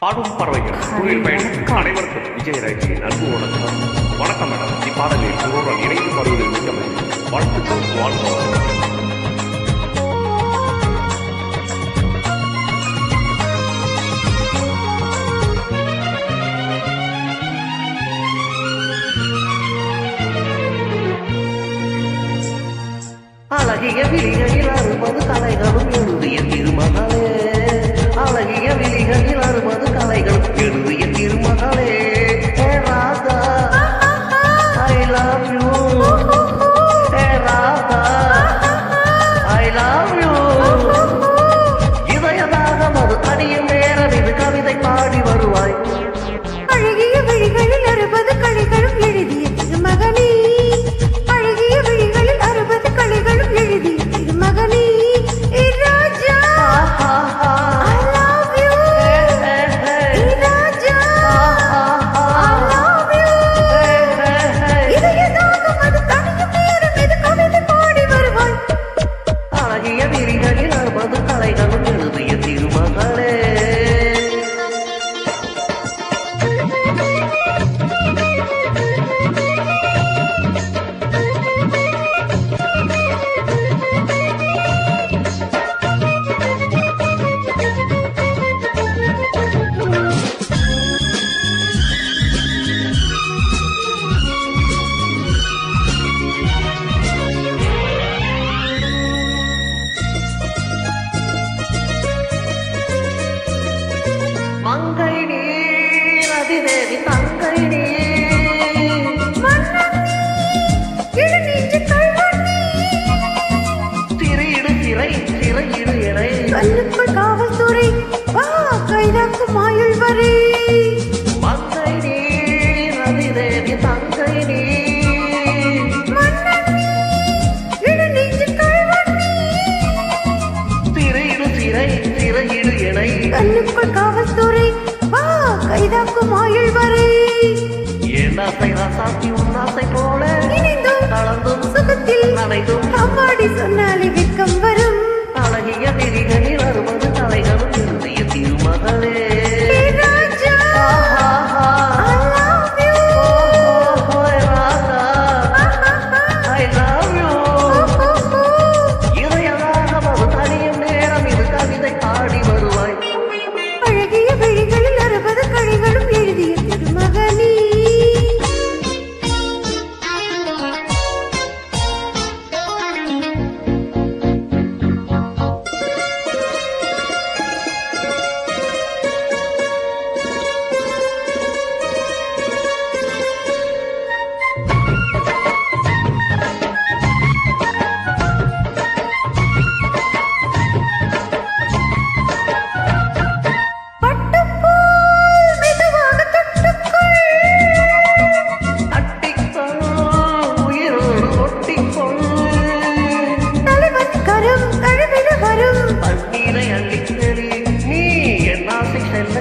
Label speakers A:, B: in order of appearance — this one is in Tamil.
A: பாடும் பறவைகள் குளிர் பயணம் அனைவருக்கும் விஜயராஜியின் அன்பு வணக்கம். வணக்கம் மேடம். இப்பாடலில் உங்களுடன் இணைந்து வருவதில் மிக்க மகிழ்ச்சி. வாழ்த்துக்கள். வாழ்த்துக்கள்.
B: அழகிய விழிகளில் அறுபது கலைகளும் எழுதிய திருமகளே, அழகிய விழிகளில் அறுபது கலைகளும் எழுதிய திருமகளே, Radha I love you, Radha I love you. இதயதாக மது அணியும் நேரம் இது கவிதை பாடி வருவாய்.
C: அழகிய விழிகளில் அறுபது கலைகளும் எழுதிய திருமகனே, அழகிய விழிகளில் அறுபது கலைகளும் எழுதிய திருமகனே, ராஜா I love you, Raja I love you. இதயதாக மது கனியும் நேரம் இது கவிதை பாடி வருவாய்.
B: அழகிய விழிகளில் அறுபது கலைகளும் எழுதிய திருமகளே. மங்கை நீர் அதிதேவி தங்கை நீர் திரையிடு திரை திரையிடு எனை
C: கல்லுக்குள் காவல்துறை வா கைதாக்கும் ஆயுள் வரை.
B: மங்கை நீர் அதிதேவி தங்கை நீர் திரையிடு திரை திரையிடு எனை
C: கல்லுக்குள் காவல்துறை வா கைதாக்கும் ஆயுள் வரை.
B: என் ஆசை ராசாத்தி உன் ஆசை போல
C: இணைந்தும்
B: கலந்தும்
C: சுகத்தில்
B: நனைந்தும்
C: அம்மாடி சொன்னாலே வெட்கம் வரும்.
B: அழகிய விழிகளில் அறுபது கலைகளும் எழுதிய திருமகளே.
C: ராஜா I love you.
B: I love you. இதயமாக மது தனியும் நேரம் இது கவிதை பாடி வருவாய்.
C: அழகிய விழிகளில் அறுபது கலைகளும் எழுதிய திருமகனே. பட்டுப்போல் மெதுவாக தொட்டுக்கொள்.
B: அட்டிக்கொள் உயிரோடு ஒட்டிக்கொள்.
C: தலைவன் கரம் தழுவிட வரும்.
B: பன்னீரை அள்ளித்தெளி நீ என் ஆசை செல்ல